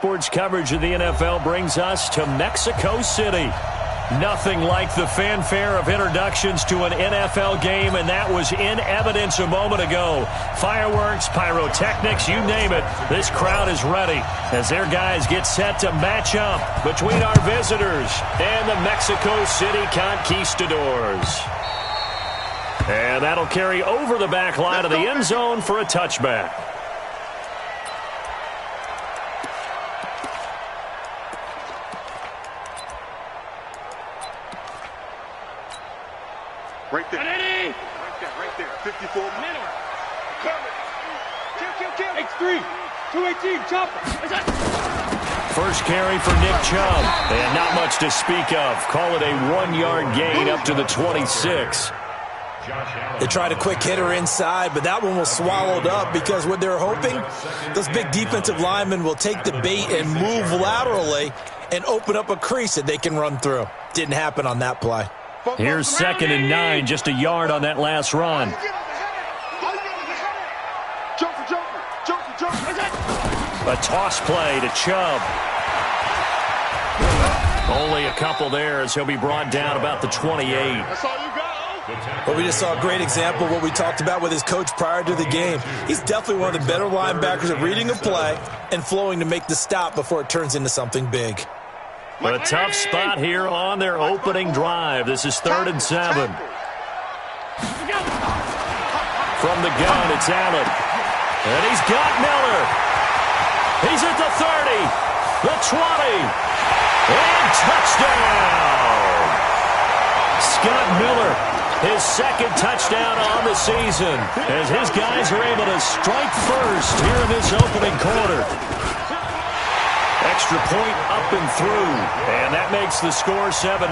Sports coverage of the NFL brings us to Mexico City. Nothing like the fanfare of introductions to an NFL game, and that was in evidence a moment ago. Fireworks, pyrotechnics, you name it. This crowd is ready as their guys get set to match up between our visitors and the Mexico City Conquistadors. And that'll carry over the back line of the end zone for a touchback. Right there. Right there. 54. Middle. Kill. X3. 218. Chopper. First carry for Nick Chubb. And not much to speak of. Call it a 1-yard gain up to the 26. They tried a quick hitter inside, but that one was swallowed up because what they're hoping, those big defensive linemen will take the bait and move laterally and open up a crease that they can run through. Didn't happen on that play. Here's 2nd and 9, just a yard on that last run. A toss play to Chubb. Only a couple there as he'll be brought down about the 28. That's all you got. But we just saw a great example of what we talked about with his coach prior to the game. He's definitely one of the better linebackers at reading a play and flowing to make the stop before it turns into something big. A tough spot here on their opening drive. This is 3rd and 7. From the gun, it's Allen. And he's got Miller. He's at the 30, the 20, and touchdown! Scott Miller, his 2nd touchdown on the season, as his guys are able to strike first here in this opening quarter. Extra point up and through, and that makes the score 7-0.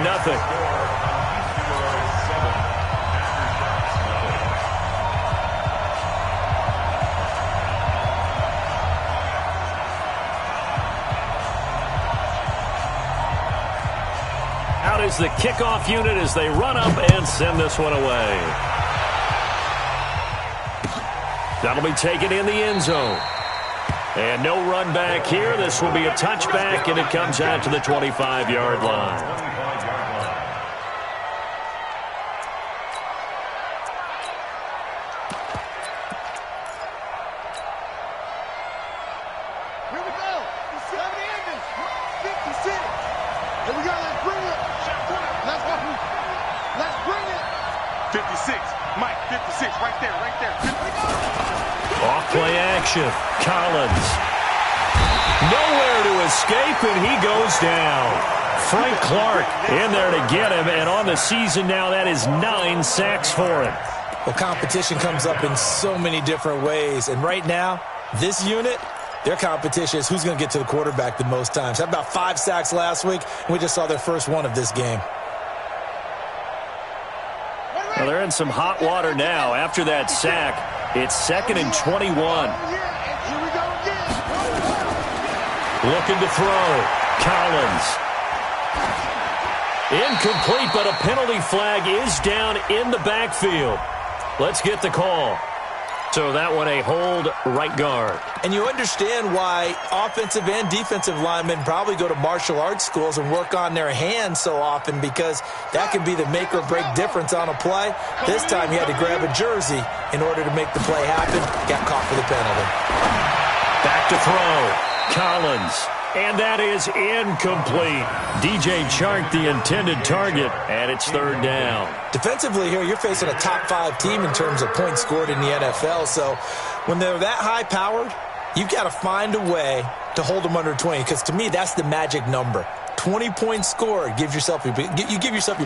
Out is the kickoff unit as they run up and send this one away. That'll be taken in the end zone. And no run back here. This will be a touchback, and it comes out to the 25-yard line. Here we go. 56. Here we go. Let's bring it. Let's go. Let's bring it. 56. Mike, 56. Right there. 56. Off play action. Collins. Nowhere to escape, and he goes down. Frank Clark in there to get him, and on the season now, that is 9 sacks for him. Well, competition comes up in so many different ways, and right now, this unit, their competition is who's going to get to the quarterback the most times. Had about 5 sacks last week, and we just saw their first one of this game. Well, they're in some hot water now after that sack. It's 2nd and 21. Looking to throw. Collins. Incomplete, but a penalty flag is down in the backfield. Let's get the call. So that one a hold right guard. And you understand why offensive and defensive linemen probably go to martial arts schools and work on their hands so often, because that can be the make or break difference on a play. This time he had to grab a jersey in order to make the play happen. Got caught for the penalty. Back to throw. Collins. And that is incomplete. DJ Chark, the intended target, and it's 3rd down. Defensively here, you're facing a top-5 team in terms of points scored in the NFL. So when they're that high-powered, you've got to find a way to hold them under 20, because to me, that's the magic number. 20 points scored, you give yourself your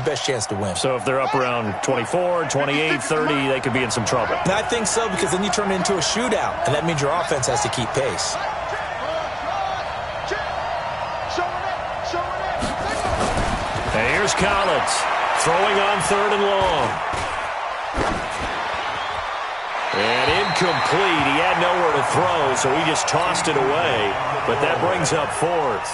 best chance to win. So if they're up around 24, 28, 30, they could be in some trouble. And I think so, because then you turn it into a shootout, and that means your offense has to keep pace. And here's Collins throwing on 3rd and long. And incomplete. He had nowhere to throw, so he just tossed it away. But that brings up 4th.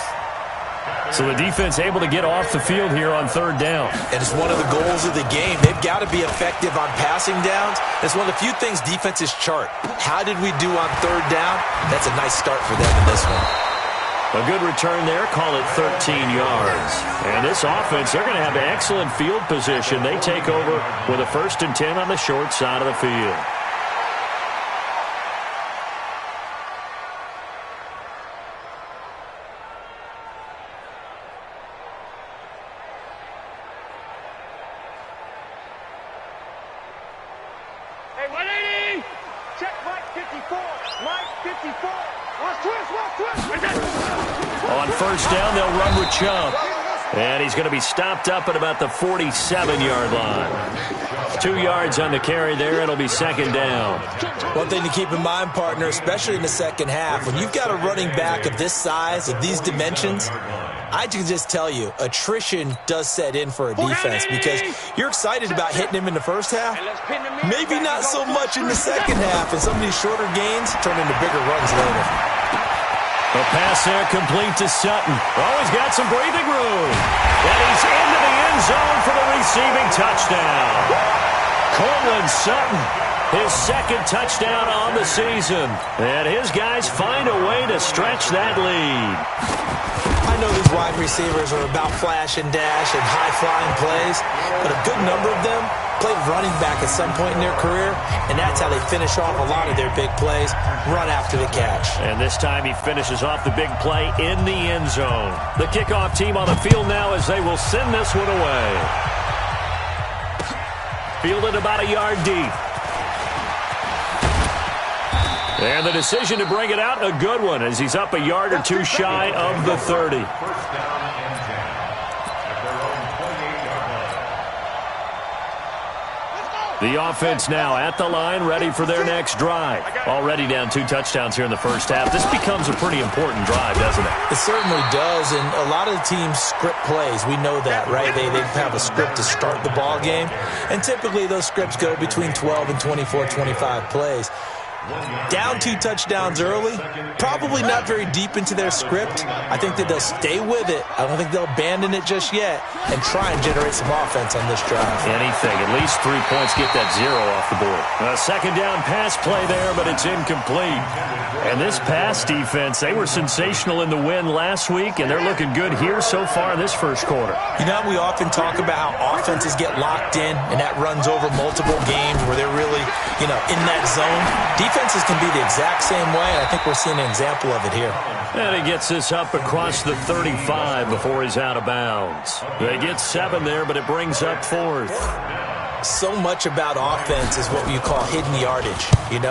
So the defense able to get off the field here on 3rd down. And it's one of the goals of the game. They've got to be effective on passing downs. It's one of the few things defenses chart. How did we do on 3rd down? That's a nice start for them in this one. A good return there, call it 13 yards. And this offense, they're going to have excellent field position. They take over with a 1st and 10 on the short side of the field. Hey, 180! Check Mike 54. Mike 54. Watch twist, watch twist. On 1st down, they'll run with Chubb. And he's going to be stopped up at about the 47-yard line. 2 yards on the carry there. It'll be 2nd down. One thing to keep in mind, partner, especially in the second half, when you've got a running back of this size, of these dimensions, I can just tell you, attrition does set in for a defense because you're excited about hitting him in the first half. Maybe not so much in the second half, and some of these shorter gains turn into bigger runs later. A pass there complete to Sutton. Oh, he's got some breathing room. And he's into the end zone for the receiving touchdown. Cortland Sutton, his 2nd touchdown on the season. And his guys find a way to stretch that lead. I know these wide receivers are about flash and dash and high-flying plays, but a good number of them played running back at some point in their career, and that's how they finish off a lot of their big plays, run after the catch. And this time he finishes off the big play in the end zone. The kickoff team on the field now as they will send this one away. Fielded about a yard deep. And the decision to bring it out, a good one, as he's up a yard or 2 shy of the 30. The offense now at the line, ready for their next drive. Already down 2 touchdowns here in the first half. This becomes a pretty important drive, doesn't it? It certainly does, and a lot of the teams script plays. We know that, right? They have a script to start the ball game, and typically those scripts go between 12 and 24, 25 plays. Down 2 touchdowns early, probably not very deep into their script. I think that they'll stay with it. I don't think they'll abandon it just yet and try and generate some offense on this drive. Anything, at least 3 points, get that 0 off the board. A 2nd down pass play there, but it's incomplete. And this pass defense, they were sensational in the win last week, and they're looking good here so far in this first quarter. You know, we often talk about how offenses get locked in, and that runs over multiple games where they're really, in that zone. Defenses can be the exact same way, and I think we're seeing an example of it here. And he gets this up across the 35 before he's out of bounds. They get 7 there, but it brings up 4th. So much about offense is what you call hidden yardage. You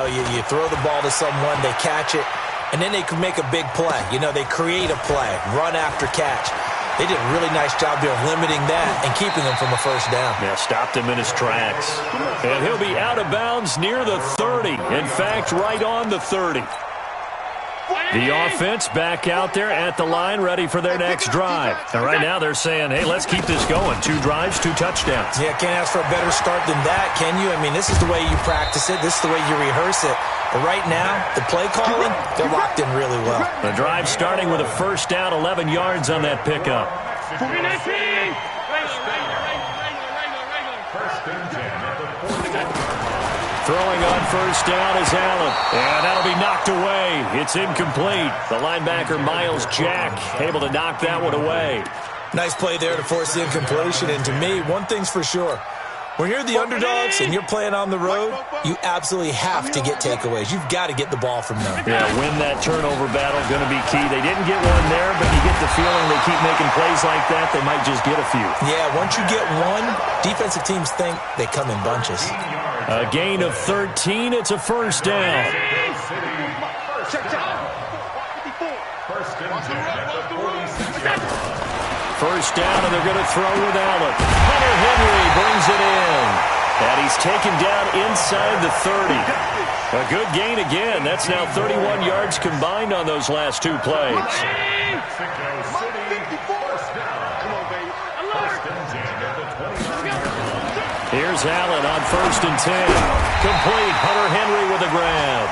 throw the ball to someone, they catch it, and then they can make a big play. They create a play, run after catch. They did a really nice job there of limiting that and keeping him from a 1st down. Yeah, stopped him in his tracks. And he'll be out of bounds near the 30. In fact, right on the 30. The offense back out there at the line, ready for their next drive. And right now they're saying, hey, let's keep this going. 2 drives, 2 touchdowns. Yeah, can't ask for a better start than that, can you? I mean, this is the way you practice it. This is the way you rehearse it. But right now, the play calling, they're locked in really well. The drive starting with a 1st down, 11 yards on that pickup. Throwing on 1st down is Allen. And that'll be knocked away. It's incomplete. The linebacker, Miles Jack, able to knock that one away. Nice play there to force the incompletion. And to me, one thing's for sure. When you're the underdogs and you're playing on the road, you absolutely have to get takeaways. You've got to get the ball from them. Yeah, win that turnover battle, going to be key. They didn't get one there, but you get the feeling they keep making plays like that, they might just get a few. Yeah, once you get one, defensive teams think they come in bunches. A gain of 13, it's a 1st down. First down, and they're going to throw with Allen. Hunter Henry brings it in. And he's taken down inside the 30. A good gain again. That's now 31 yards combined on those last 2 plays. Here's Allen on 1st and 10. Complete. Hunter Henry with a grab.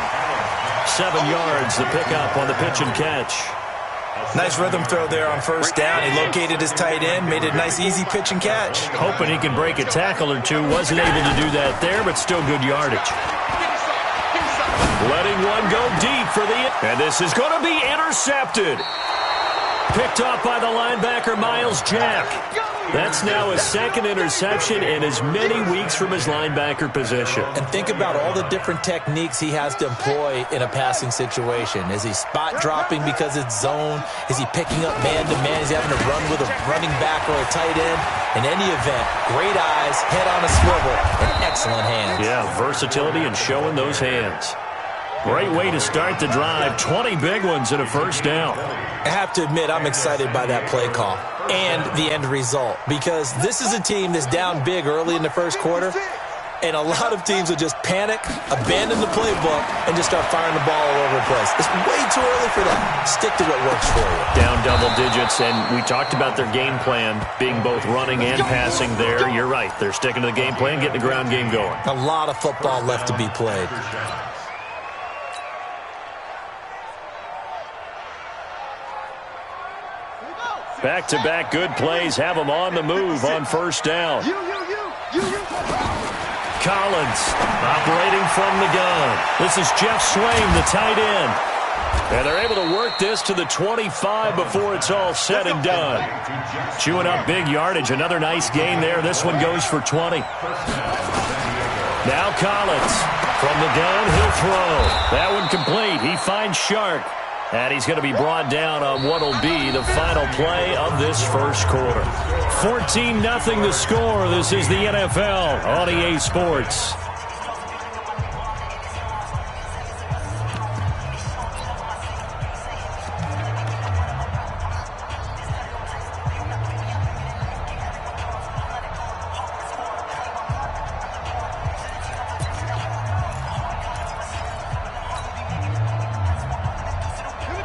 7 yards, the pickup on the pitch and catch. Nice rhythm throw there on 1st down. He located his tight end, made it a nice easy pitch and catch. Hoping he can break a tackle or 2. Wasn't able to do that there, but still good yardage. Letting one go deep for the... And this is going to be intercepted. Picked off by the linebacker, Miles Jack. That's now his second interception in as many weeks from his linebacker position. And think about all the different techniques he has to employ in a passing situation. Is he spot dropping because it's zone? Is he picking up man-to-man? Is he having to run with a running back or a tight end? In any event, great eyes, head on a swivel, and excellent hands. Yeah, versatility and showing those hands. Great way to start the drive. 20 big ones and a first down. I have to admit, I'm excited by that play call and the end result, because this is a team that's down big early in the first quarter, and a lot of teams will just panic, abandon the playbook, and just start firing the ball all over the place. It's way too early for that. Stick to what works for you. Down double digits, and we talked about their game plan being both running and passing there. You're right. They're sticking to the game plan, getting the ground game going. A lot of football left to be played. Back-to-back good plays have them on the move on first down. Collins operating from the gun. This is Jeff Swain, the tight end. And they're able to work this to the 25 before it's all said and done. Chewing up big yardage. Another nice gain there. This one goes for 20. Now Collins from the gun. He'll throw. That one complete. He finds Shark. And he's going to be brought down on what will be the final play of this first quarter. 14-0 the score. This is the NFL on EA Sports.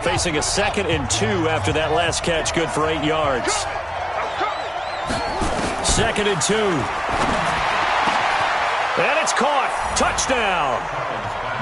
Facing a 2nd and 2 after that last catch, good for 8 yards. 2nd and 2. And it's caught. Touchdown.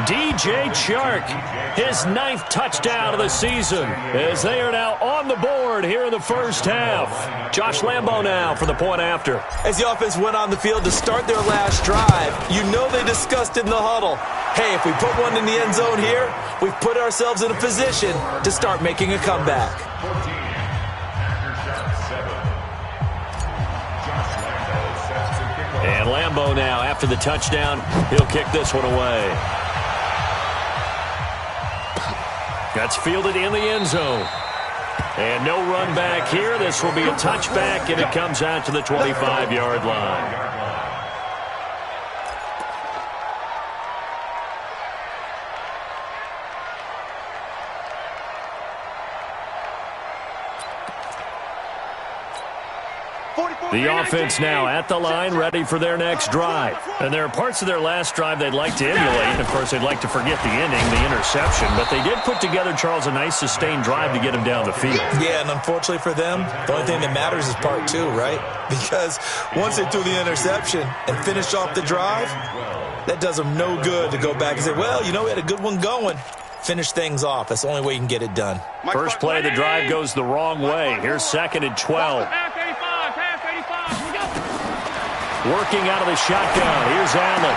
DJ Chark, his 9th touchdown of the season, as they are now on the board here in the first half. Josh Lambo now for the point after. As the offense went on the field to start their last drive, you know they discussed in the huddle, hey, if we put one in the end zone here, we've put ourselves in a position to start making a comeback. And Lambo now, after the touchdown, he'll kick this one away. That's fielded in the end zone. And no run back here. This will be a touchback, and it comes out to the 25-yard line. The offense now at the line, ready for their next drive. And there are parts of their last drive they'd like to emulate. Of course, they'd like to forget the ending, the interception. But they did put together, Charles, a nice sustained drive to get them down the field. Yeah, and unfortunately for them, the only thing that matters is part 2, right? Because once they threw the interception and finished off the drive, that does them no good to go back and say, well, you know, we had a good one going. Finish things off. That's the only way you can get it done. First play of the drive goes the wrong way. Here's 2nd and 12. Working out of the shotgun. Here's Allen.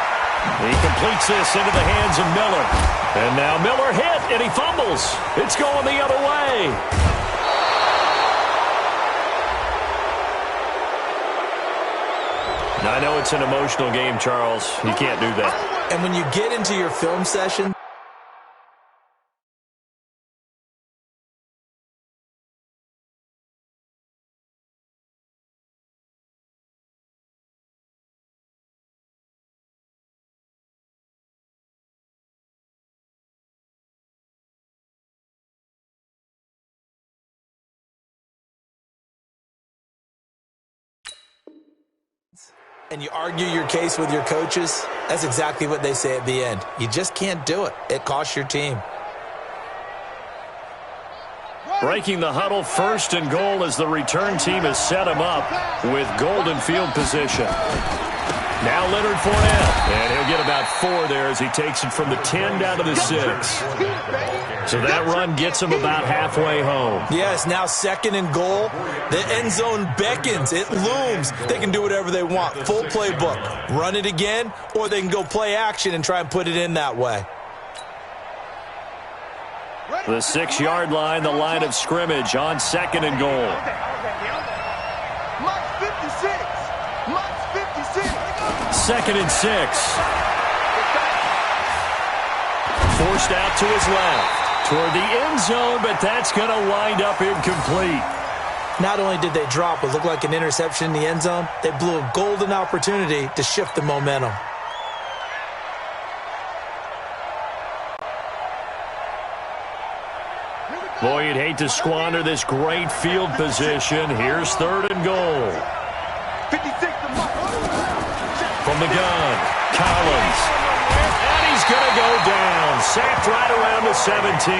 He completes this into the hands of Miller. And now Miller hit, and he fumbles. It's going the other way. I know it's an emotional game, Charles. You can't do that. And when you get into your film session, and you argue your case with your coaches, that's exactly what they say at the end. You just can't do it. It costs your team. Breaking the huddle, 1st and goal as the return team has set him up with golden field position. Now Leonard Fournette, and he'll get about 4 there as he takes it from the 10 down to the 6. So that run gets him about halfway home. Yes, now 2nd and goal. The end zone beckons. It looms. They can do whatever they want. Full playbook. Run it again, or they can go play action and try and put it in that way. The 6-yard line, the line of scrimmage on 2nd and goal. Mike's 56. Mike's 56. 2nd and 6. Forced out to his left toward the end zone, but that's going to wind up incomplete. Not only did they drop what looked like an interception in the end zone, they blew a golden opportunity to shift the momentum. Boy, you'd hate to squander this great field position. Here's 3rd and goal. 56 to Mike. From the gun, Collins. And he's going to go down. Sacked right around the 17.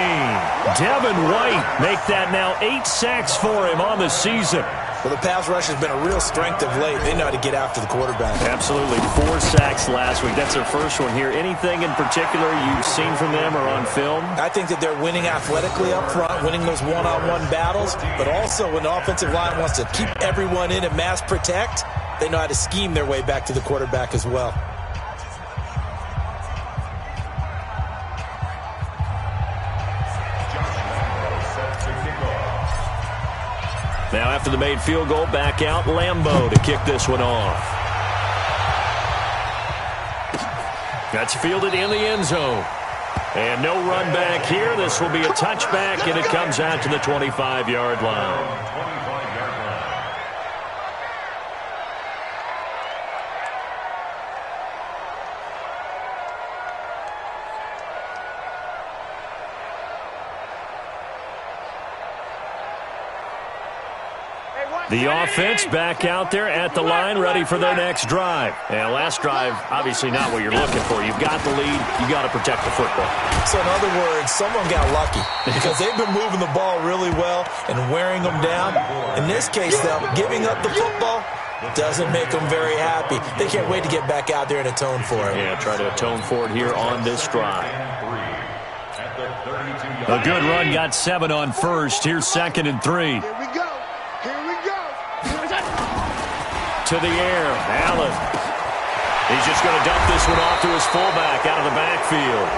Devin White make that now 8 sacks for him on the season. Well, the pass rush has been a real strength of late. They know how to get after the quarterback. Absolutely. 4 sacks last week. That's their first one here. Anything in particular you've seen from them or on film? I think that they're winning athletically up front, winning those one-on-one battles, but also when the offensive line wants to keep everyone in and mass protect, they know how to scheme their way back to the quarterback as well. Now after the made field goal, back out Lambeau to kick this one off. That's fielded in the end zone. And no run back here. This will be a touchback, and it comes out to the 25-yard line. The offense back out there at the line, ready for their next drive. And last drive, obviously not what you're looking for. You've got the lead. You've got to protect the football. So in other words, someone got lucky because they've been moving the ball really well and wearing them down. In this case, though, giving up the football doesn't make them very happy. They can't wait to get back out there and atone for it. Yeah, try to atone for it here on this drive. A good run, got 7 on first. Here's 2nd and 3. Here we go. To the air, Allen. He's just going to dump this one off to his fullback out of the backfield.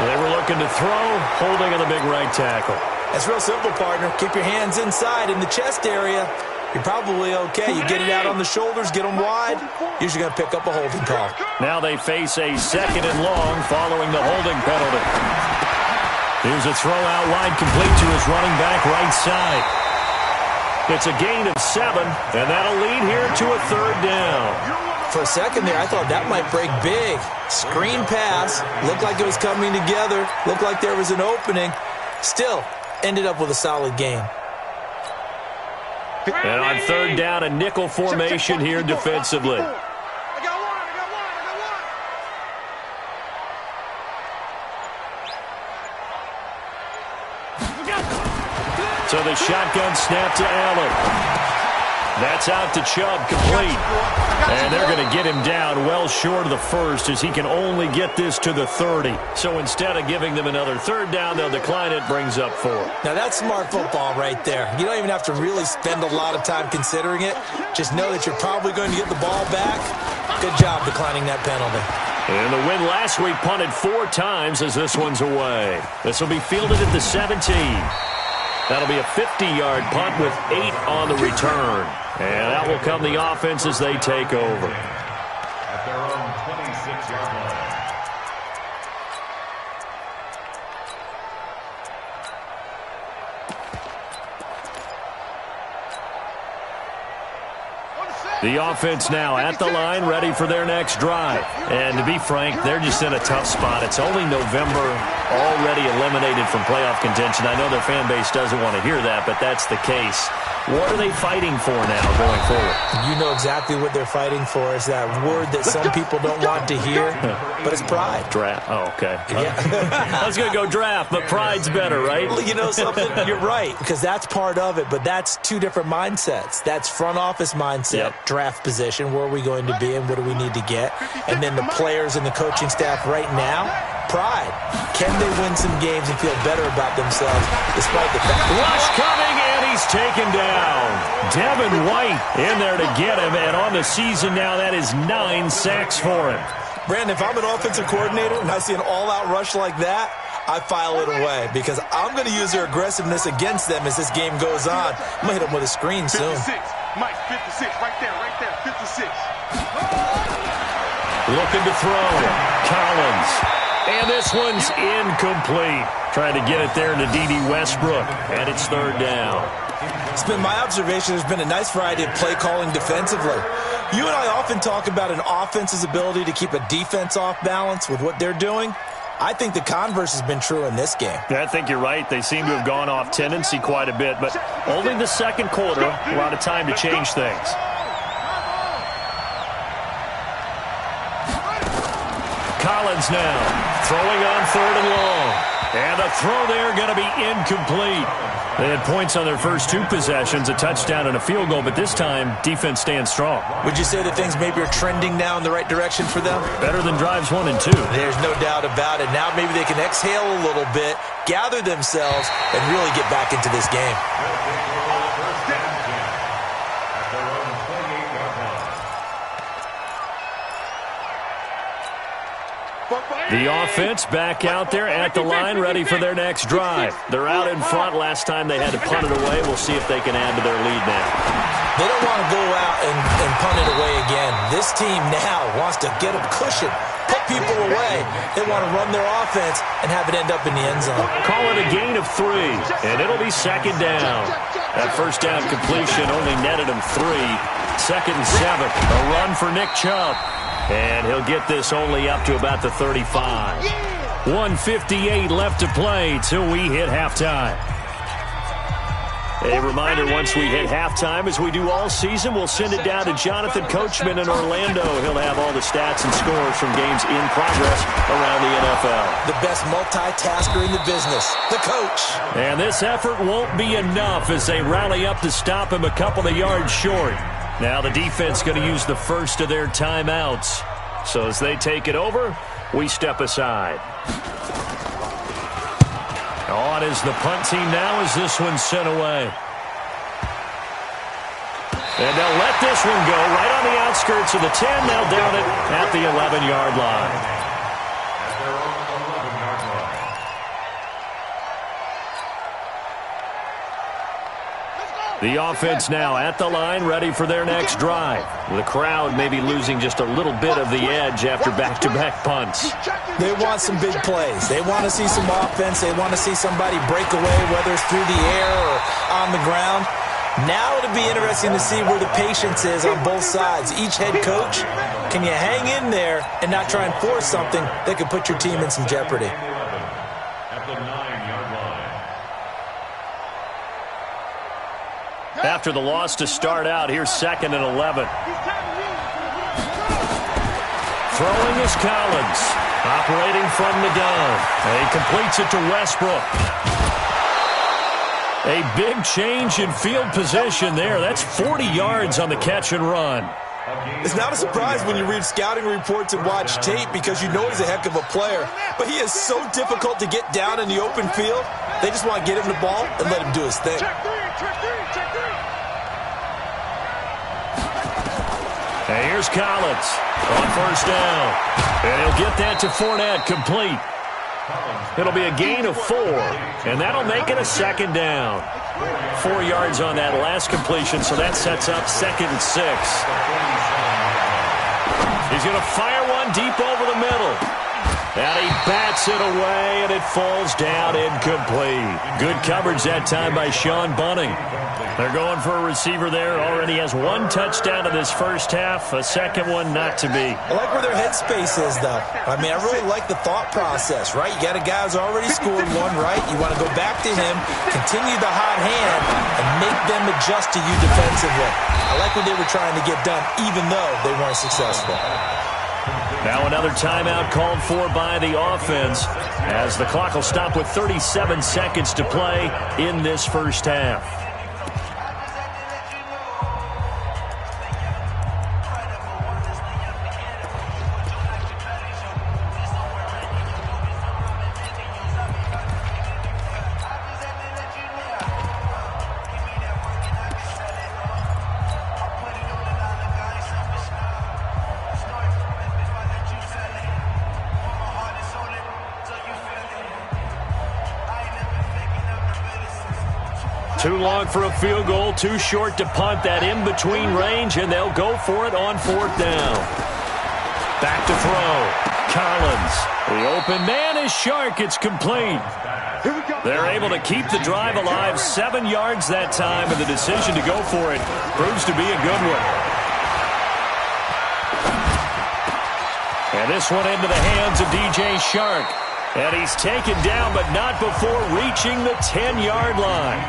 They were looking to throw, holding on the big right tackle. That's real simple, partner. Keep your hands inside in the chest area. You're probably okay. You get it out on the shoulders, get them wide. Usually going to pick up a holding call. Now they face a 2nd and long following the holding penalty. Here's a throw out wide, complete to his running back right side. It's a gain of 7, and that'll lead here to a 3rd down. For a second there, I thought that might break big. Screen pass. Looked like it was coming together. Looked like there was an opening. Still, ended up with a solid gain. And on 3rd down, a nickel formation here defensively. So the shotgun snap to Allen. That's out to Chubb, complete. And they're going to get him down well short of the first as he can only get this to the 30. So instead of giving them another 3rd down, they'll decline it, brings up 4. Now that's smart football right there. You don't even have to really spend a lot of time considering it. Just know that you're probably going to get the ball back. Good job declining that penalty. And the win last week punted 4 times as this one's away. This will be fielded at the 17. That'll be a 50-yard punt with 8 on the return. And that will come the offense as they take over. At their own 26-yard line. The offense now at the line, ready for their next drive. And to be frank, they're just in a tough spot. It's only November, already eliminated from playoff contention. I know their fan base doesn't want to hear that, but that's the case. What are they fighting for now going forward? You know exactly what they're fighting for. Is that word that some people don't want to hear, but it's pride. Draft. Oh, okay. Yeah. I was going to go draft, but pride's better, right? Well, you know something? You're right, because that's part of it, but that's 2 different mindsets. That's front office mindset, draft position, where are we going to be and what do we need to get? And then the players and the coaching staff right now, pride. Can they win some games and feel better about themselves despite the fact? Rush coming, and he's taken down. Devin White in there to get him, and on the season now, that is 9 sacks for him. Brandon, if I'm an offensive coordinator and I see an all-out rush like that, I file it away because I'm going to use their aggressiveness against them as this game goes on. I'm going to hit them with a screen soon. 56. Mike, 56. Right there. 56. Looking to throw. Collins. And this one's incomplete. Trying to get it there to D.D. Westbrook. And it's third down. It's been my observation there's been a nice variety of play calling defensively. You and I often talk about an offense's ability to keep a defense off balance with what they're doing. I think the converse has been true in this game. Yeah, I think you're right. They seem to have gone off tendency quite a bit, but only the second quarter, a lot of time to change things. Collins now, throwing on third and long. And a throw there going to be incomplete. They had points on their first two possessions, a touchdown and a field goal, but this time, defense stands strong. Would you say that things maybe are trending now in the right direction for them? Better than drives 1 and 2. There's no doubt about it. Now maybe they can exhale a little bit, gather themselves, and really get back into this game. The offense back out there at the line, ready for their next drive. They're out in front. Last time they had to punt it away. We'll see if they can add to their lead now. They don't want to go out and punt it away again. This team now wants to get a cushion, put people away. They want to run their offense and have it end up in the end zone. Call it a gain of 3, and it'll be second down. That first down completion only netted him 3. Second and 7. A run for Nick Chubb. And he'll get this only up to about the 35. 1:58 left to play till we hit halftime. A reminder, once we hit halftime, as we do all season, we'll send it down to Jonathan Coachman in Orlando. He'll have all the stats and scores from games in progress around the NFL. The best multitasker in the business, the coach. And this effort won't be enough as they rally up to stop him a couple of yards short. Now the defense going to use the first of their timeouts. So as they take it over, we step aside. On is the punt team now as this one's sent away. And they'll let this one go right on the outskirts of the 10. They'll down it at the 11-yard line. The offense now at the line, ready for their next drive. The crowd may be losing just a little bit of the edge after back-to-back punts. They want some big plays. They want to see some offense. They want to see somebody break away, whether it's through the air or on the ground. Now it'll be interesting to see where the patience is on both sides. Each head coach, can you hang in there and not try and force something that could put your team in some jeopardy? After the loss to start out, here's 2nd and 11. Throwing is Collins. Operating from the gun. He completes it to Westbrook. A big change in field position there. That's 40 yards on the catch and run. It's not a surprise when you read scouting reports and watch tape because you know he's a heck of a player. But he is so difficult to get down in the open field. They just want to get him the ball and let him do his thing. And here's Collins on first down. And he'll get that to Fournette, complete. It'll be a gain of 4, and that'll make it a second down. 4 yards on that last completion, so that sets up 2nd and 6. He's going to fire one deep over the middle. And he bats it away, and it falls down incomplete. Good coverage that time by Sean Bunting. They're going for a receiver there. Already has 1 touchdown in this first half. A second one not to be. I like where their headspace is, though. I mean, I really like the thought process, right? You got a guy who's already scored 1, right? You want to go back to him, continue the hot hand, and make them adjust to you defensively. I like what they were trying to get done, even though they weren't successful. Now another timeout called for by the offense as the clock will stop with 37 seconds to play in this first half. Too long for a field goal, too short to punt that in-between range, and they'll go for it on 4th down. Back to throw. Collins. The open man is Shark. It's complete. They're able to keep the drive alive, 7 yards that time, and the decision to go for it proves to be a good one. And this one into the hands of DJ Shark. And he's taken down, but not before reaching the 10-yard line.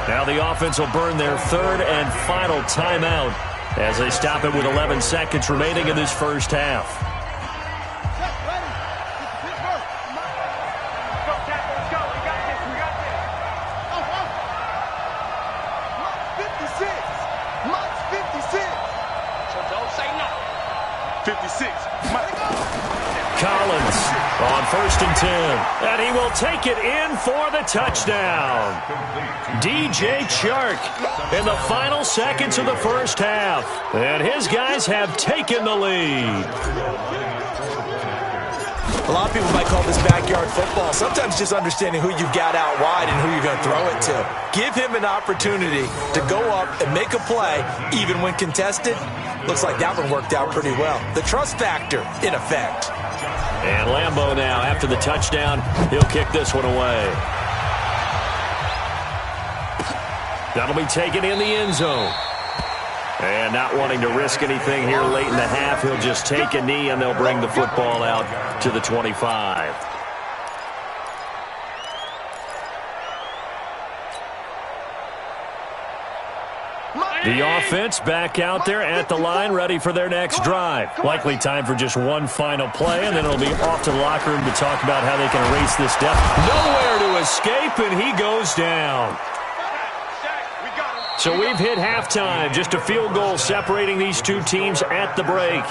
Now the offense will burn their 3rd and final timeout as they stop it with 11 seconds remaining in this first half. Collins on 1st and 10. And he will take it in for the touchdown. DJ Chark in the final seconds of the first half. And his guys have taken the lead. A lot of people might call this backyard football. Sometimes just understanding who you've got out wide and who you're going to throw it to. Give him an opportunity to go up and make a play, even when contested. Looks like that one worked out pretty well. The trust factor, in effect. And Lambeau now, after the touchdown, he'll kick this one away. That'll be taken in the end zone. And not wanting to risk anything here late in the half, he'll just take a knee, and they'll bring the football out to the 25. The offense back out there at the line, ready for their next drive. Likely time for just one final play, and then it'll be off to the locker room to talk about how they can erase this death. Nowhere to escape, and he goes down. So we've hit halftime, just a field goal separating these two teams at the break.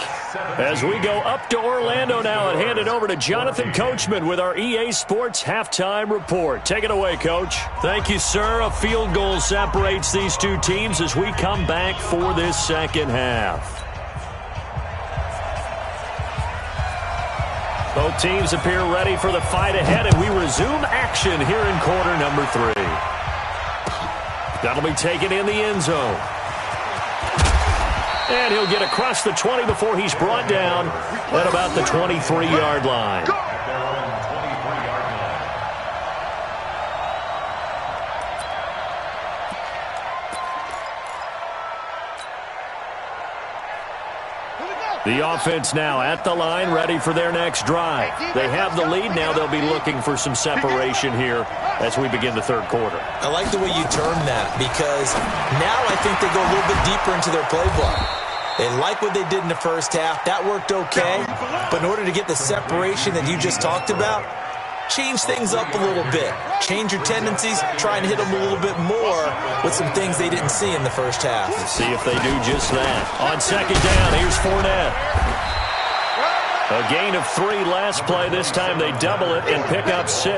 As we go up to Orlando now and hand it over to Jonathan Coachman with our EA Sports Halftime Report. Take it away, Coach. Thank you, sir. A field goal separates these two teams as we come back for this second half. Both teams appear ready for the fight ahead, and we resume action here in quarter number 3. That'll be taken in the end zone. And he'll get across the 20 before he's brought down at about the 23-yard line. The offense now at the line, ready for their next drive. They have the lead. Now they'll be looking for some separation here as we begin the third quarter. I like the way you term that, because now I think they go a little bit deeper into their playbook. They like what they did in the first half. That worked okay. But in order to get the separation that you just talked about, change things up a little bit. Change your tendencies. Try and hit them a little bit more with some things they didn't see in the first half. Let's see if they do just that. On second down, here's Fournette. A gain of 3 last play. This time they double it and pick up 6.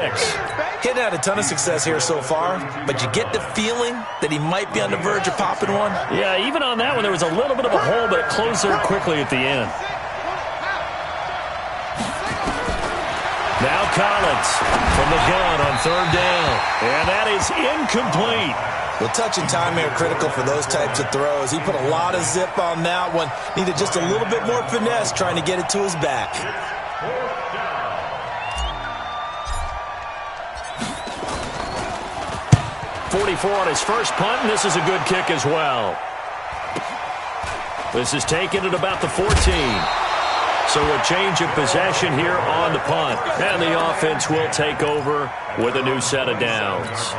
Hitting had a ton of success here so far, but you get the feeling that he might be on the verge of popping one. Yeah, even on that one, there was a little bit of a hole, but it closed there quickly at the end. Now Collins from the gun on third down. And that is incomplete. Well, touch and time are critical for those types of throws. He put a lot of zip on that one. Needed just a little bit more finesse trying to get it to his back. 44 on his first punt, and this is a good kick as well. This is taken at about the 14. So a change of possession here on the punt. And the offense will take over with a new set of downs.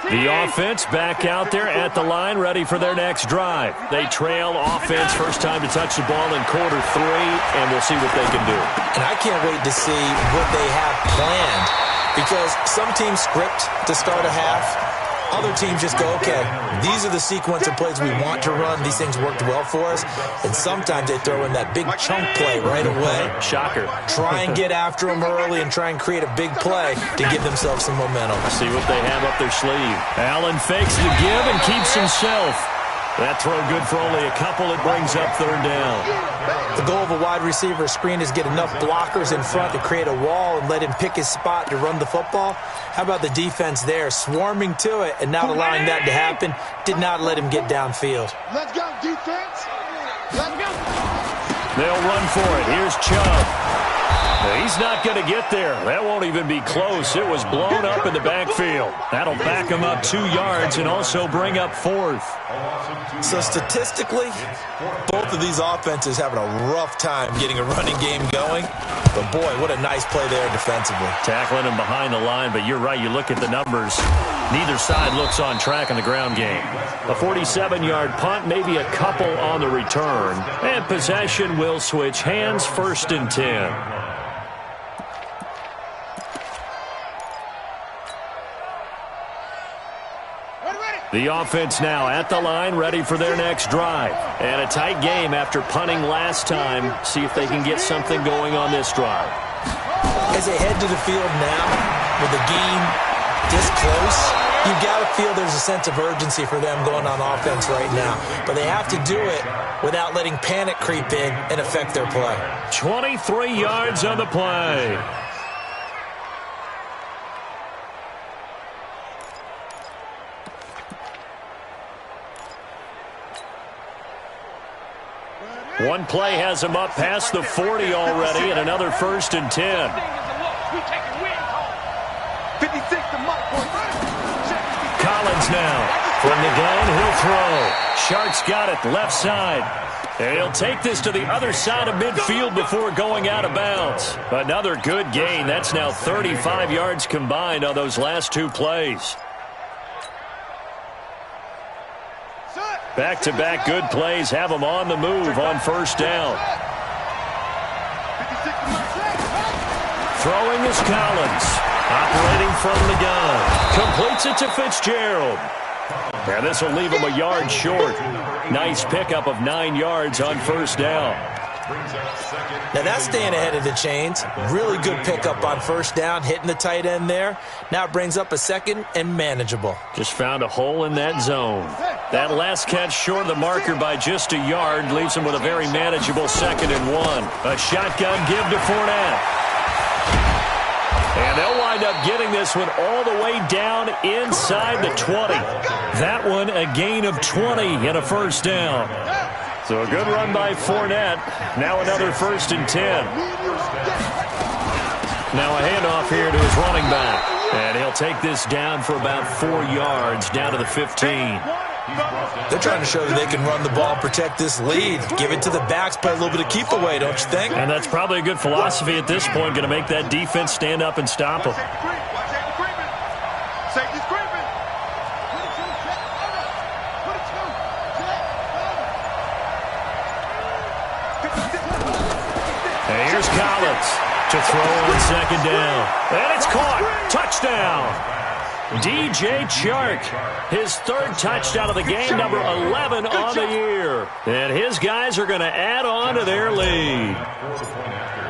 The offense back out there at the line, ready for their next drive. They trail offense, first time to touch the ball in quarter 3, and we'll see what they can do. And I can't wait to see what they have planned, because some teams script to start a half. Other teams just go, okay, these are the sequence of plays we want to run. These things worked well for us. And sometimes they throw in that big chunk play right away. Shocker. Try and get after them early and try and create a big play to give themselves some momentum. See what they have up their sleeve. Allen fakes the give and keeps himself. That throw good for only a couple. It brings up third down. The goal of a wide receiver screen is get enough blockers in front to create a wall and let him pick his spot to run the football. How about the defense there, swarming to it and not allowing that to happen? Did not let him get downfield. Let's go, defense. Let's go. They'll run for it. Here's Chubb. He's not going to get there. That won't even be close. It was blown up in the backfield. That'll back him up 2 yards and also bring up fourth. So statistically, both of these offenses having a rough time getting a running game going. But, boy, what a nice play there defensively. Tackling him behind the line, but you're right. You look at the numbers. Neither side looks on track in the ground game. A 47-yard punt, maybe a couple on the return. And possession will switch hands, 1st and 10. The offense now at the line, ready for their next drive. And a tight game after punting last time. See if they can get something going on this drive. As they head to the field now, with the game this close, you've got to feel there's a sense of urgency for them going on offense right now. But they have to do it without letting panic creep in and affect their play. 23 yards on the play. One play has him up past the 40 already, and another 1st and 10. 56 to Mike. Collins now. From the gun, he'll throw. Sharks got it, left side. And he'll take this to the other side of midfield before going out of bounds. Another good gain. That's now 35 yards combined on those last 2 plays. Back-to-back good plays have them on the move on 1st down. Throwing is Collins. Operating from the gun. Completes it to Fitzgerald. And this will leave him a yard short. Nice pickup of 9 yards on 1st down. Now that's staying ahead of the chains. Really good pickup on 1st down, hitting the tight end there. Now it brings up a 2nd and manageable. Just found a hole in that zone. That last catch short of the marker by just a yard leaves him with a very manageable 2nd and 1. A shotgun give to Fournette. And they'll wind up getting this one all the way down inside the 20. That one a gain of 20 and a 1st down. So a good run by Fournette. Now another 1st and 10. Now a handoff here to his running back. And he'll take this down for about 4 yards, down to the 15. They're trying to show that they can run the ball, protect this lead. Give it to the backs, play a little bit of keep away, don't you think? And that's probably a good philosophy at this point, going to make that defense stand up and stop them. And here's Collins to throw on 2nd down. And it's caught. Touchdown. DJ Chark, his 3rd touchdown of the game, number 11 on the year. And his guys are going to add on to their lead.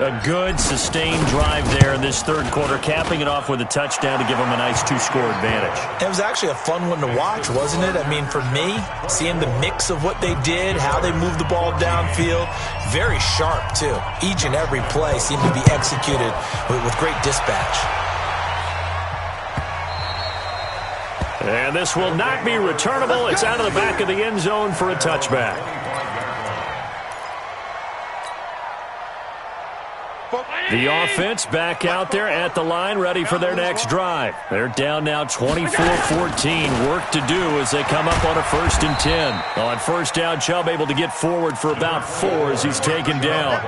A good, sustained drive there in this 3rd quarter, capping it off with a touchdown to give them a nice 2-score advantage. It was actually a fun one to watch, wasn't it? I mean, for me, seeing the mix of what they did, how they moved the ball downfield, very sharp, too. Each and every play seemed to be executed with great dispatch. And this will not be returnable. It's out of the back of the end zone for a touchback. The offense back out there at the line, ready for their next drive. They're down now 24-14. Work to do as they come up on a 1st and 10. On 1st down, Chubb able to get forward for about 4 as he's taken down.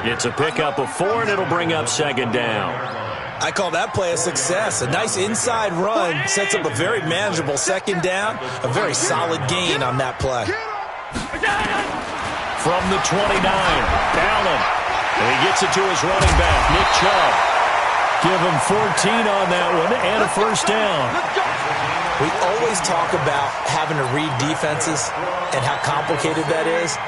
It's a pickup of 4, and it'll bring up 2nd down. I call that play a success. A nice inside run sets up a very manageable 2nd down. A very solid gain on that play. From the 29, Allen. And he gets it to his running back, Nick Chubb. Give him 14 on that one and a 1st down. We always talk about having to read defenses and how complicated that is.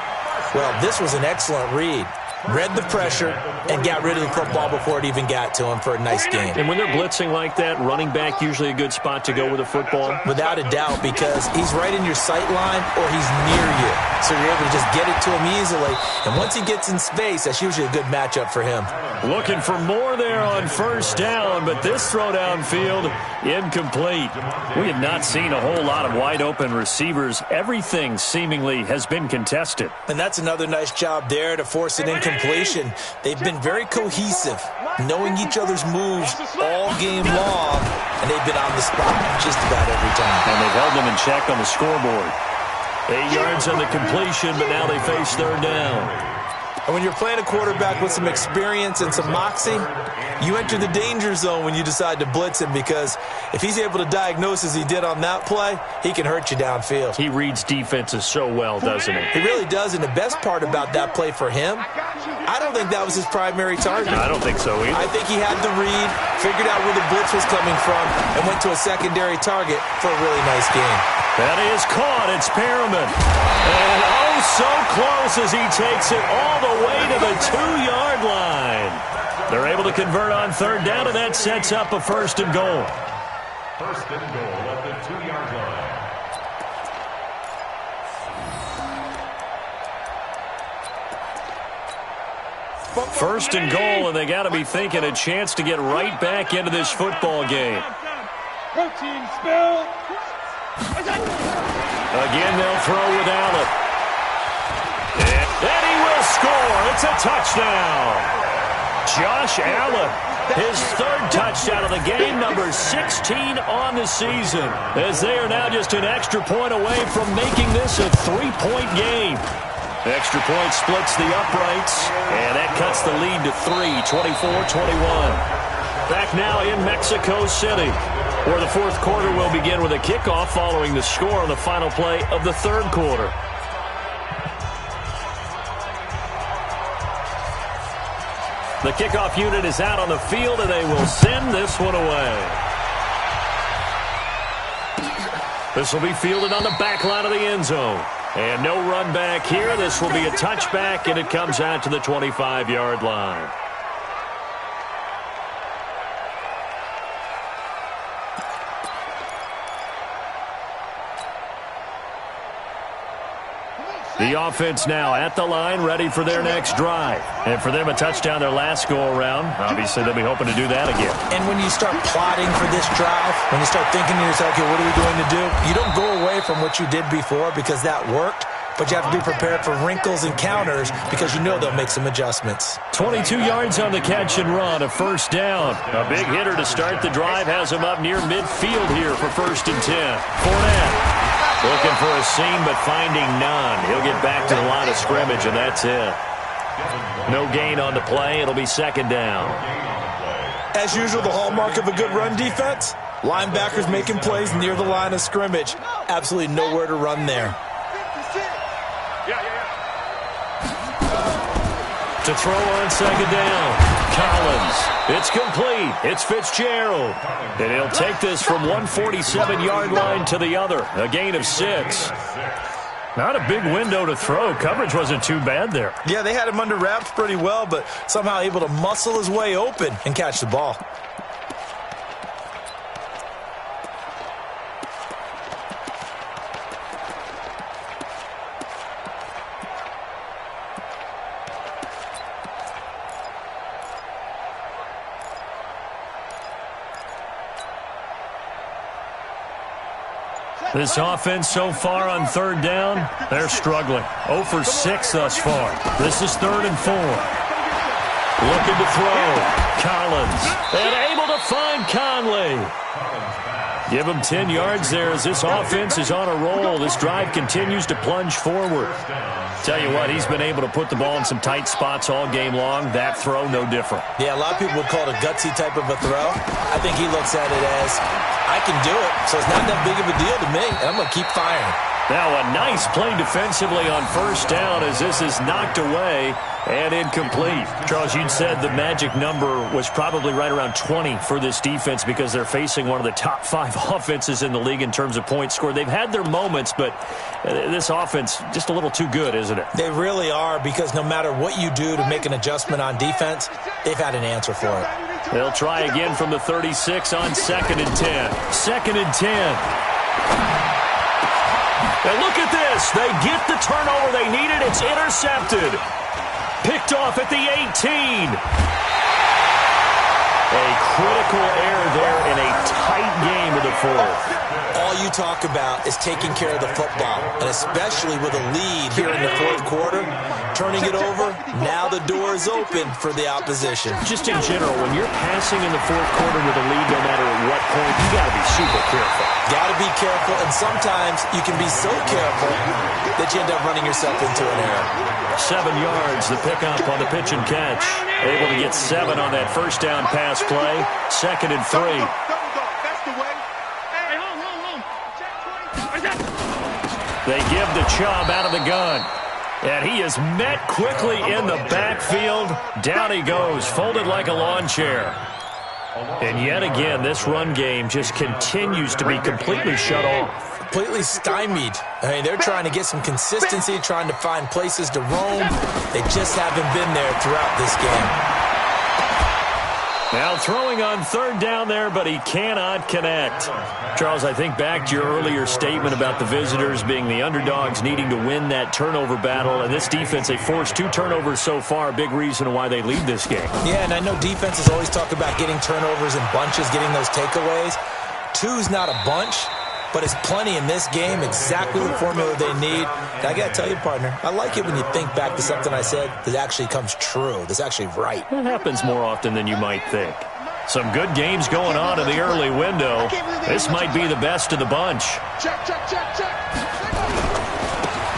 Well, this was an excellent read. read the pressure, and got rid of the football before it even got to him for a nice game. And when they're blitzing like that, running back usually a good spot to go with the football? Without a doubt, because he's right in your sight line or he's near you. So you're able to just get it to him easily. And once he gets in space, that's usually a good matchup for him. Looking for more there on first down, but this throw downfield, incomplete. We have not seen a whole lot of wide-open receivers. Everything seemingly has been contested. And that's another nice job there to force an incompletion. They've been very cohesive, knowing each other's moves all game long, and they've been on the spot just about every time. And they've held them in check on the scoreboard. 8 yards on the completion, but now they face third down. And when you're playing a quarterback with some experience and some moxie, you enter the danger zone when you decide to blitz him, because if he's able to diagnose as he did on that play, he can hurt you downfield. He reads defenses so well, doesn't he? He really does, and the best part about that play for him, I don't think that was his primary target. I don't think so either. I think he had the read, figured out where the blitz was coming from, and went to a secondary target for a really nice game. That is caught. It's Perriman. And oh, so close as he takes it all the way to the 2-yard line. They're able to convert on third down, and that sets up a first and goal. First and goal at the 2-yard line. First and goal, and they got to be thinking a chance to get right back into this football game. Protein spill. Again, they'll throw with Allen. And he will score. It's a touchdown. Josh Allen, his third touchdown of the game, number 16 on the season, as they are now just an extra point away from making this a 3-point game. The extra point splits the uprights, and that cuts the lead to 3, 24-21. Back now in Mexico City, where the fourth quarter will begin with a kickoff following the score on the final play of the third quarter. The kickoff unit is out on the field, and they will send this one away. This will be fielded on the back line of the end zone. And no run back here. This will be a touchback, and it comes out to the 25-yard line. The offense now at the line, ready for their next drive. And for them, a touchdown their last go-around. Obviously, they'll be hoping to do that again. And when you start plotting for this drive, when you start thinking to yourself, okay, what are we going to do? You don't go away from what you did before because that worked, but you have to be prepared for wrinkles and counters because you know they'll make some adjustments. 22 yards on the catch and run, a first down. A big hitter to start the drive has him up near midfield here for first and 10. Fournette. Looking for a seam, but finding none. He'll get back to the line of scrimmage, and that's it. No gain on the play. It'll be second down. As usual, the hallmark of a good run defense, linebackers making plays near the line of scrimmage. Absolutely nowhere to run there. To throw on second down. Collins. It's complete. It's Fitzgerald. And he'll take this from 147-yard line to the other. A gain of 6. Not a big window to throw. Coverage wasn't too bad there. Yeah, they had him under wraps pretty well, but somehow able to muscle his way open and catch the ball. This offense so far on third down, they're struggling. 0 for 6 thus far. This is 3rd and 4. Looking to throw. Collins. And able to find Conley. Give him 10 yards there as this offense is on a roll. This drive continues to plunge forward. Tell you what, he's been able to put the ball in some tight spots all game long. That throw, no different. Yeah, a lot of people would call it a gutsy type of a throw. I think he looks at it as, I can do it, so it's not that big of a deal to me, and I'm going to keep firing. Now a nice play defensively on first down as this is knocked away and incomplete. Charles, you'd said the magic number was probably right around 20 for this defense because they're facing one of the top 5 offenses in the league in terms of points scored. They've had their moments, but this offense just a little too good, isn't it? They really are, because no matter what you do to make an adjustment on defense, they've had an answer for it. They'll try again from the 36 on 2nd and 10. 2nd and 10. And look at this. They get the turnover they needed. It's intercepted. Picked off at the 18. A critical error there in a tight game of the 4th. All you talk about is taking care of the football, and especially with a lead here in the 4th quarter, turning it over, now the door is open for the opposition. Just in general, when you're passing in the 4th quarter with a lead, no matter at what point, you got to be super careful. Got to be careful, and sometimes you can be so careful that you end up running yourself into an error. 7 yards, the pickup on the pitch and catch. Able to get 7 on that first down pass play. 2nd and 3. They give the Chubb out of the gun. And he is met quickly in the backfield. Down he goes, folded like a lawn chair. And yet again, this run game just continues to be completely shut off. Completely stymied. I mean, they're trying to get some consistency, trying to find places to roam. They just haven't been there throughout this game. Now throwing on 3rd down there, but he cannot connect. Charles, I think back to your earlier statement about the visitors being the underdogs needing to win that turnover battle. And this defense, they forced 2 turnovers so far, a big reason why they lead this game. Yeah, and I know defenses always talk about getting turnovers in bunches, getting those takeaways. 2's not a bunch, but it's plenty in this game, exactly the formula they need. And I got to tell you, partner, I like it when you think back to something I said that actually comes true, that's actually right. It happens more often than you might think. Some good games going on in the early window. This might be the best of the bunch. Check.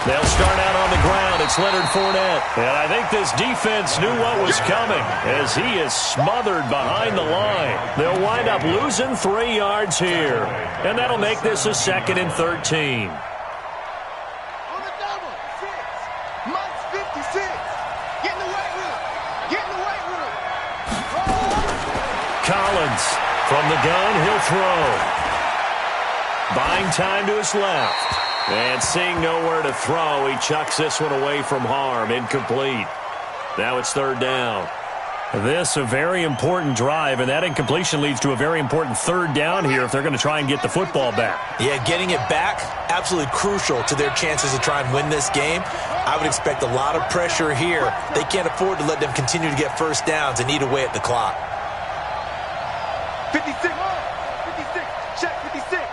They'll start out on the ground. It's Leonard Fournette. And I think this defense knew what was coming as he is smothered behind the line. They'll wind up losing 3 yards here. And that'll make this a 2nd and 13. On the double. 6. Mike's 56. Get in the weight room. Collins from the gun. He'll throw. Buying time to his left. And seeing nowhere to throw, he chucks this one away from harm. Incomplete. Now it's 3rd down. This a very important drive, and that incompletion leads to a very important 3rd down here if they're going to try and get the football back. Yeah, getting it back, absolutely crucial to their chances to try and win this game. I would expect a lot of pressure here. They can't afford to let them continue to get first downs and eat away at the clock. 56. Check 56.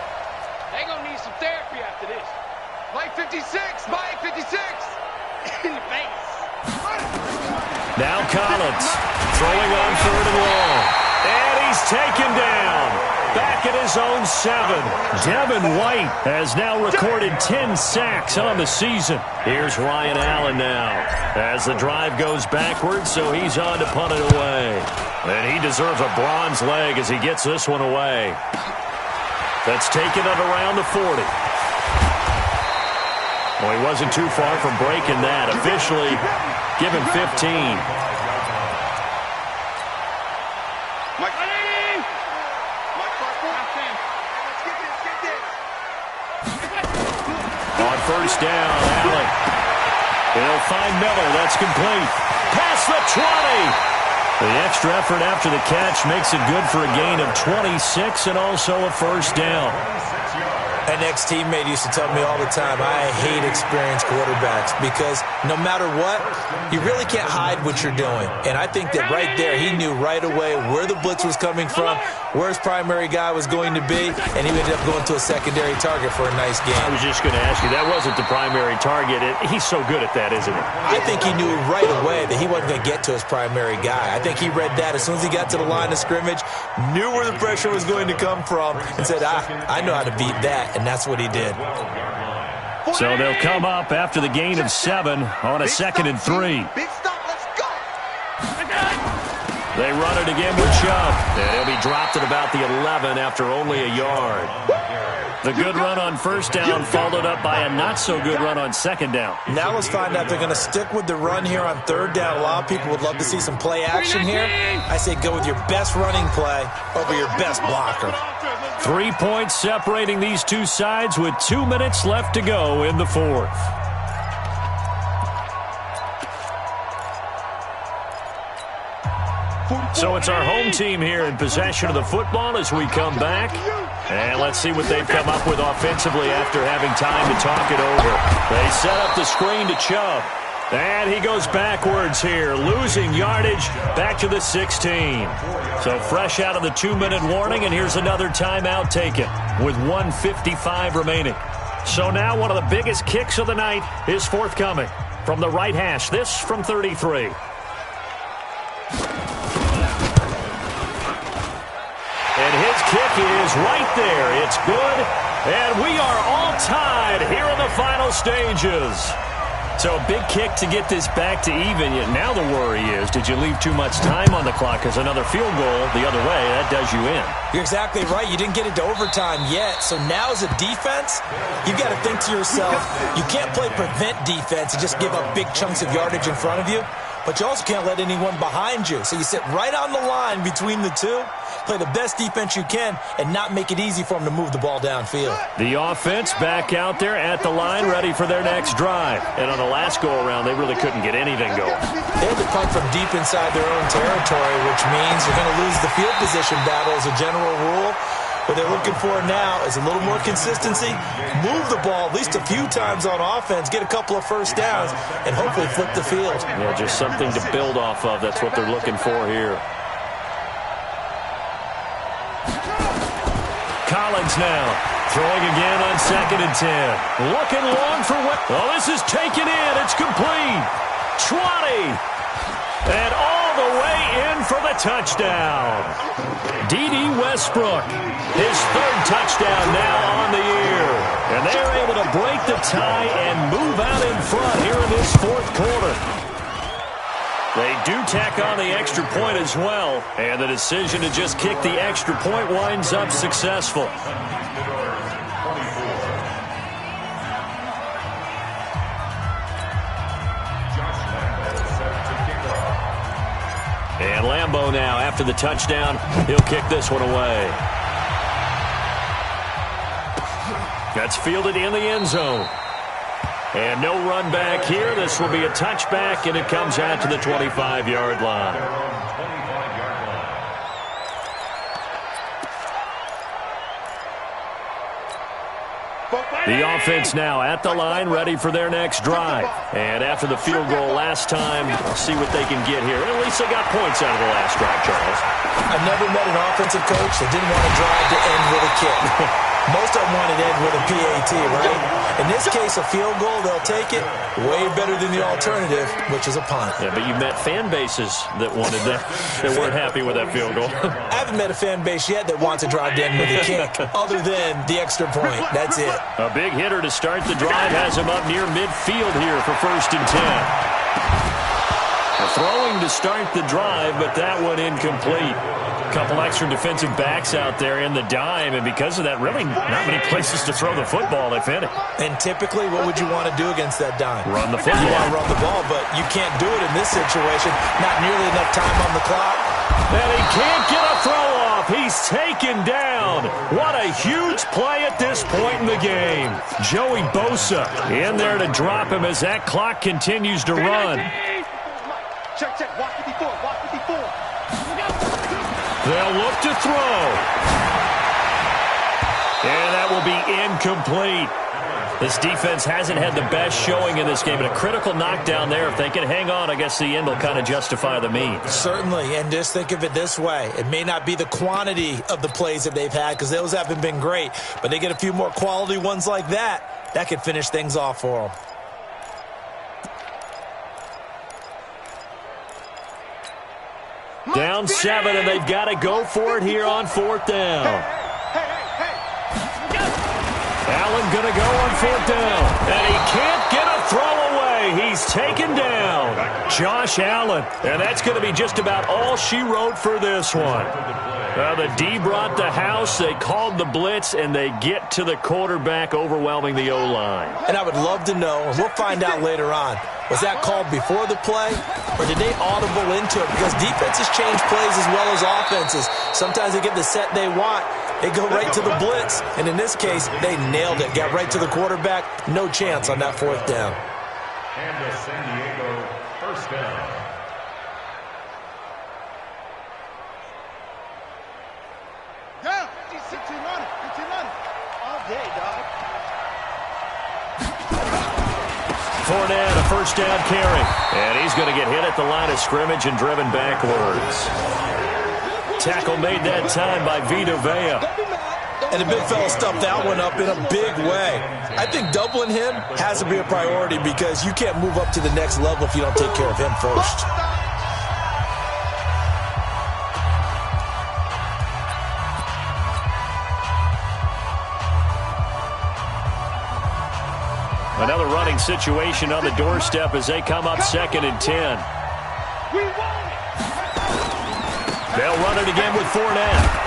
They gonna need some therapy after this. Mike 56. Mike 56. In the face. Now Collins throwing on 3rd and long. And he's taken down. Back at his own 7. Devin White has now recorded 10 sacks on the season. Here's Ryan Allen now as the drive goes backwards, so he's on to punt it away. And he deserves a bronze leg as he gets this one away. That's taken it around the 40. Well, he wasn't too far from breaking that. Officially given 15. On first down, Allen. He'll find Miller. That's complete. Past the 20. The extra effort after the catch makes it good for a gain of 26 and also a first down. An ex-teammate used to tell me all the time, I hate experienced quarterbacks because no matter what, you really can't hide what you're doing. And I think that right there, he knew right away where the blitz was coming from, where his primary guy was going to be, and he ended up going to a secondary target for a nice game. I was just going to ask you, that wasn't the primary target. He's so good at that, isn't he? I think he knew right away that he wasn't going to get to his primary guy. I think he read that as soon as he got to the line of scrimmage, knew where the pressure was going to come from, and said, I know how to beat that. And that's what he did. So they'll come up after the gain of 7 on a 2nd and 3. Big stop, let's go. They run it again with Chubb. And he'll be dropped at about the 11 after only a yard. The good run on first down followed up by a not-so-good run on second down. Now let's find out if they're going to stick with the run here on third down. A lot of people would love to see some play action here. I say go with your best running play over your best blocker. 3 points separating these two sides with 2 minutes left to go in the fourth. So it's our home team here in possession of the football as we come back. And let's see what they've come up with offensively after having time to talk it over. They set up the screen to Chubb. And he goes backwards here, losing yardage back to the 16. So fresh out of the 2-minute warning, and here's another timeout taken with 1:55 remaining. So now one of the biggest kicks of the night is forthcoming from the right hash. This from 33. And his kick is right there. It's good. And we are all tied here in the final stages. So a big kick to get this back to even. Yet now the worry is, did you leave too much time on the clock? Because another field goal the other way, that does you in. You're exactly right. You didn't get into overtime yet. So now as a defense, you've got to think to yourself, you can't play prevent defense and just give up big chunks of yardage in front of you. But you also can't let anyone behind you. So you sit right on the line between the two, play the best defense you can, and not make it easy for them to move the ball downfield. The offense back out there at the line, ready for their next drive. And on the last go-around, they really couldn't get anything going. They had to punt from deep inside their own territory, which means you're going to lose the field position battle as a general rule. What they're looking for now is a little more consistency, move the ball at least a few times on offense, get a couple of first downs, and hopefully flip the field. Yeah, just something to build off of. That's what they're looking for here. Collins now throwing again on 2nd and 10. Looking long for what? Oh, this is taken in. It's complete. 20. And all the way in for the touchdown. D.D. Westbrook, his 3rd touchdown now on the year. And they're able to break the tie and move out in front here in this 4th quarter. They do tack on the extra point as well. And the decision to just kick the extra point winds up successful. And Lambeau now, after the touchdown, he'll kick this one away. That's fielded in the end zone. And no run back here. This will be a touchback, and it comes out to the 25-yard line. The offense now at the line, ready for their next drive. And after the field goal last time, we'll see what they can get here. At least they got points out of the last drive, Charles. I've never met an offensive coach that didn't want to drive to end with a kick. Most of them wanted to end with a PAT, right? In this case, a field goal, they'll take it. Way better than the alternative, which is a punt. Yeah, but you met fan bases that wanted that, that weren't happy with that field goal. I haven't met a fan base yet that wants to drive to end with a kick, other than the extra point. That's it. A big hitter to start the drive has him up near midfield here for 1st and 10. Throwing to start the drive, but that one incomplete. A couple extra defensive backs out there in the dime, and because of that, really not many places to throw the football, if any. And typically, what would you want to do against that dime? Run the football. You want to run the ball, but you can't do it in this situation. Not nearly enough time on the clock. And he can't get a throw off. He's taken down. What a huge play at this point in the game. Joey Bosa in there to drop him as that clock continues to run. Check, check. Watch 54. Watch 54. They'll look to throw. And that will be incomplete. This defense hasn't had the best showing in this game, but a critical knockdown there. If they can hang on, I guess the end will kind of justify the means. Certainly, and just think of it this way. It may not be the quantity of the plays that they've had, because those haven't been great, but they get a few more quality ones like that. That could finish things off for them. Down 7, and they've got to go for it here on 4th down. Allen going to go on 4th down. And he can't get a throw away. He he's taken down. Josh Allen. And that's going to be just about all she wrote for this one. The D brought the house, they called the blitz, and they get to the quarterback, overwhelming the O-line. And I would love to know, and we'll find out later on, was that called before the play, or did they audible into it? Because defenses change plays as well as offenses. Sometimes they get the set they want. They go right to the blitz, and in this case, they nailed it. Got right to the quarterback. No chance on that fourth down. And the San Diego first down. Yeah, 1500. All day, dog. Fournette, a first down carry. And he's going to get hit at the line of scrimmage and driven backwards. Tackle made that time by Vita Vea. And the big fella stuffed that one up in a big way. I think doubling him has to be a priority because you can't move up to the next level if you don't take care of him first. Another running situation on the doorstep as they come up 2nd and 10. They'll run it again with Fournette.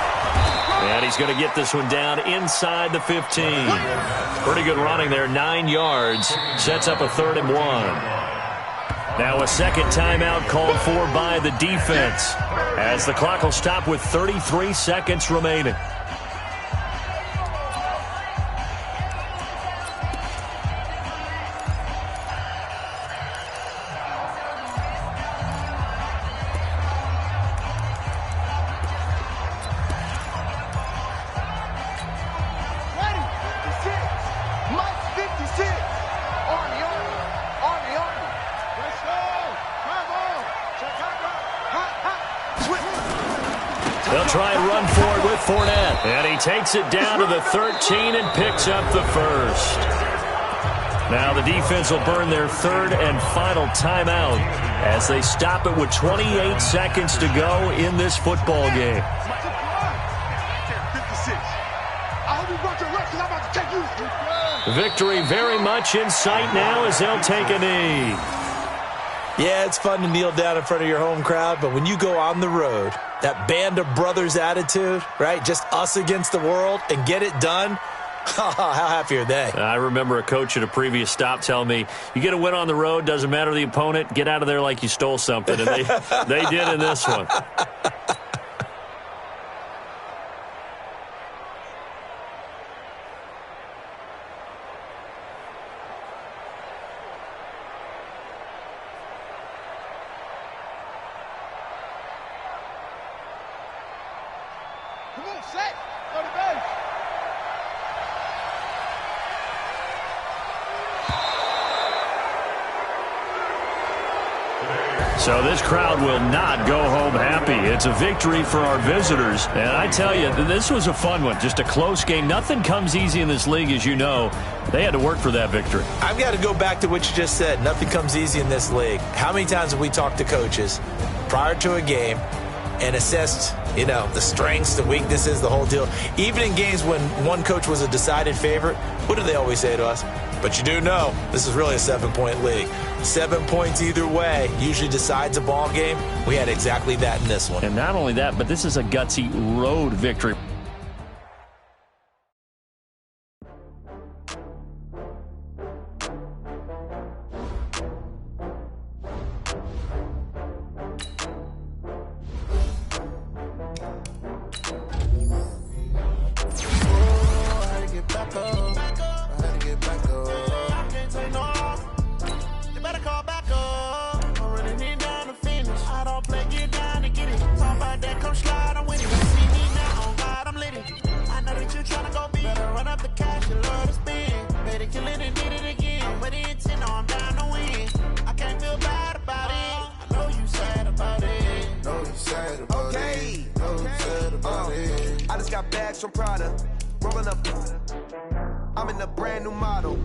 And he's going to get this one down inside the 15. Pretty good running there, 9 yards. Sets up a 3rd and 1. Now a second timeout called for by the defense as the clock will stop with 33 seconds remaining. They'll try and run for it with Fournette. And he takes it down to the 13 and picks up the first. Now the defense will burn their 3rd and final timeout as they stop it with 28 seconds to go in this football game. Victory very much in sight now as they'll take a knee. Yeah, it's fun to kneel down in front of your home crowd, but when you go on the road, that band of brothers attitude, right? Just us against the world and get it done. How happy are they? I remember a coach at a previous stop telling me, you get a win on the road, doesn't matter the opponent, get out of there like you stole something. And they did in this one. Come on, set. Go to base. So this crowd will not go home happy. It's a victory for our visitors. And I tell you, this was a fun one. Just a close game. Nothing comes easy in this league, as you know. They had to work for that victory. I've got to go back to what you just said. Nothing comes easy in this league. How many times have we talked to coaches prior to a game and assessed, the strengths, the weaknesses, the whole deal? Even in games when one coach was a decided favorite, what do they always say to us? But you do know this is really a 7-point league. 7 points either way usually decides a ball game. We had exactly that in this one. And not only that, but this is a gutsy road victory. I just got bags from Prada, rolling up. I'm in a brand new model.